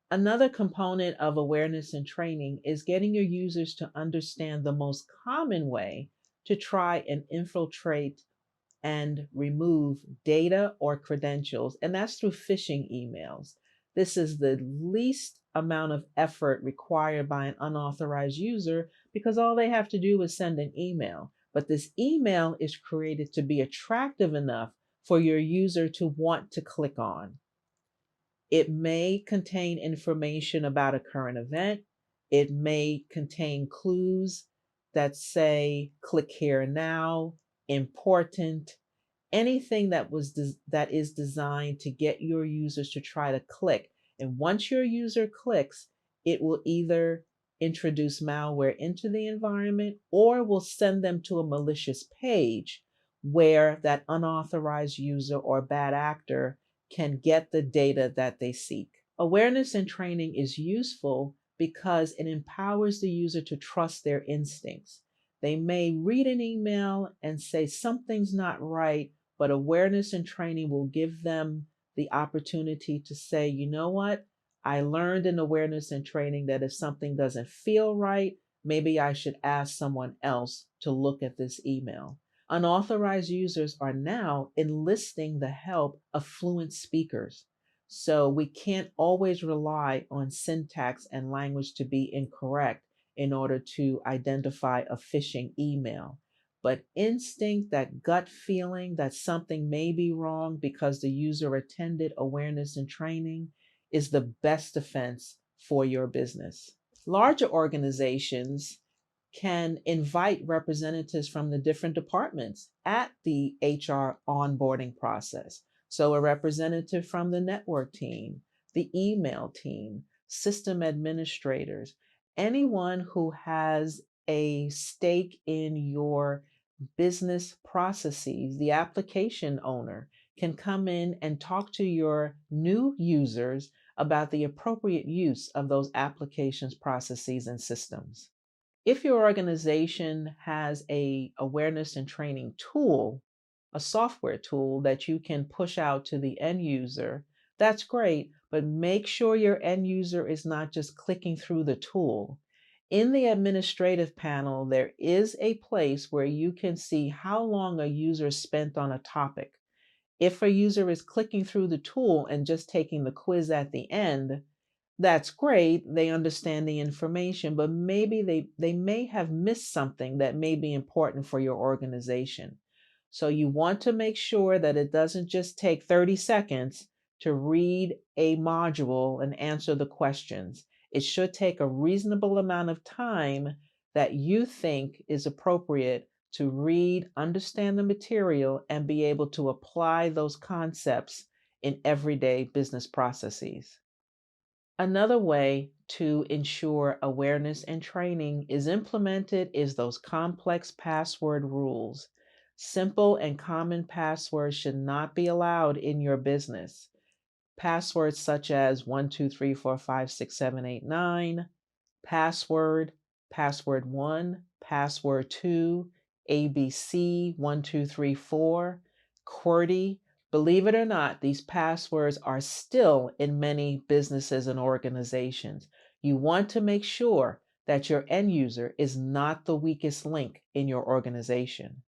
Another component of awareness and training is getting your users to understand the most common way to try and infiltrate and remove data or credentials, and that's through phishing emails. This is the least amount of effort required by an unauthorized user because all they have to do is send an email. But this email is created to be attractive enough for your user to want to click on. It may contain information about a current event. It may contain clues that say, click here now, important, anything that is designed to get your users to try to click. And once your user clicks, it will either introduce malware into the environment or will send them to a malicious page where that unauthorized user or bad actor can get the data that they seek. Awareness and training is useful because it empowers the user to trust their instincts. They may read an email and say something's not right, but awareness and training will give them the opportunity to say, you know what? I learned in awareness and training that if something doesn't feel right, maybe I should ask someone else to look at this email. Unauthorized users are now enlisting the help of fluent speakers. So we can't always rely on syntax and language to be incorrect in order to identify a phishing email. But instinct, that gut feeling that something may be wrong because the user attended awareness and training, is the best defense for your business. Larger organizations can invite representatives from the different departments at the HR onboarding process. So, a representative from the network team, the email team, system administrators, anyone who has a stake in your business processes, the application owner can come in and talk to your new users about the appropriate use of those applications, processes, and systems. If your organization has a awareness and training tool, a software tool that you can push out to the end user, that's great, but make sure your end user is not just clicking through the tool. In the administrative panel, there is a place where you can see how long a user spent on a topic. If a user is clicking through the tool and just taking the quiz at the end, that's great. They understand the information, but maybe they may have missed something that may be important for your organization. So you want to make sure that it doesn't just take 30 seconds to read a module and answer the questions. It should take a reasonable amount of time that you think is appropriate to read, understand the material, and be able to apply those concepts in everyday business processes. Another way to ensure awareness and training is implemented is those complex password rules. Simple and common passwords should not be allowed in your business. Passwords such as 123456789, password, password 1, password 2, ABC 1234, QWERTY. Believe it or not, these passwords are still in many businesses and organizations. You want to make sure that your end user is not the weakest link in your organization.